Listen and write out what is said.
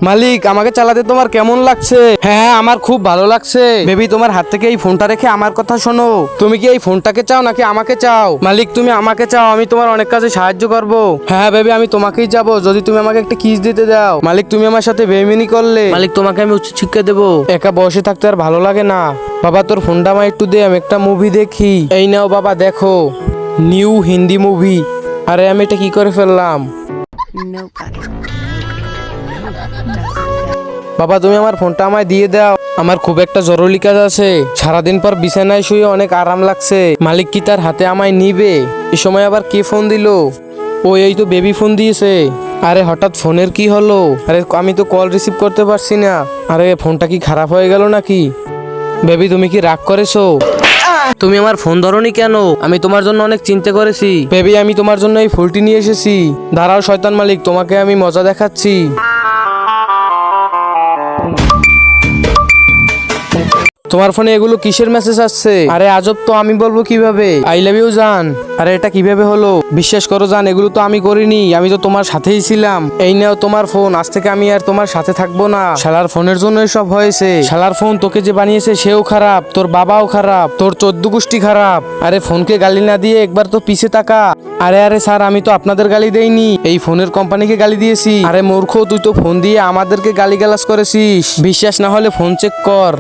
মালিক, আমাকে চালাতে তোমার কেমন লাগছে? হ্যাঁ, আমার খুব ভালো লাগছে। বেবি, তোমার হাত থেকে এই ফোনটা রেখে আমার কথা শোনো। তুমি কি এই ফোনটাকে চাও নাকি আমাকে চাও? মালিক, তুমি আমাকে চাও, আমি তোমার অনেক কাজে সাহায্য করবো। হ্যাঁ বেবি, আমি তোমাকেই যাবো যদি তুমি আমাকে একটা কিস দিতে দাও। মালিক, তুমি আমার সাথে বেইমানি করলে। মালিক, তোমাকে আমি উচিত শিক্ষা দেবো। একা বসে থাকতে আর ভালো লাগে না। বাবা, তোর ফোনটা আমায় একটু দে, আমি একটা মুভি দেখি। এই নাও বাবা, দেখো নিউ হিন্দি মুভি। আরে আমি এটা কি করে ফেললাম? Nobody does বাবা, তুমি আমার ফোনটা আমায় দিয়ে দাও, আমার খুব একটা জরুরি কাজ আছে। সারাদিন পর বিছানায় শুয়ে অনেক আরাম লাগছে। মালিক কি তার হাতে আমায় নিবে? এই সময় আবার কে ফোন দিলো? ও, এই তো বেবি ফোন দিয়েছে। আরে হঠাৎ ফোনের কি হলো? আরে আমি তো কল রিসিভ করতে পারছি না। আরে ফোনটা কি খারাপ হয়ে গেল নাকি? বেবি, তুমি কি রাগ করেছো? তুমি আমার ফোন ধরনি কেন? আমি তোমার জন্য অনেক চিন্তা করেছি। বেবি, আমি তোমার জন্য এই ফুলটি নিয়ে এসেছি। দাঁড়াও শয়তান মালিক, তোমাকে আমি মজা দেখাচ্ছি। তোমার ফোনে এগুলো কিসের মেসেজ আসছে? আরে আজব তো, আমি বলবো কিভাবে আই লাভ ইউ জান? আরে এটা কিভাবে হলো? বিশ্বাস করো জান, এগুলো তো আমি করিনি, আমি তো তোমার সাথেই ছিলাম। এই নাও তোমার ফোন, আজ থেকে আমি আর তোমার সাথে থাকবো না। শালার ফোনের জন্য এসব হয়েছে। শালার ফোন তোকে যে বানিয়েছে সেও খারাপ, তোর বাবাও খারাপ, তোর 14 গোষ্ঠী খারাপ। আরে ফোনকে গালি না দিয়ে একবার তো পিছে তাকা। আরে আরে স্যার, আমি তো আপনাদের গালি দেইনি, এই ফোনের কোম্পানিকে গালি দিয়েছি। আরে মূর্খ, তুই তো ফোন দিয়ে আমাদেরকে গালিগালাজ করেছিস। বিশ্বাস না হলে ফোন চেক কর।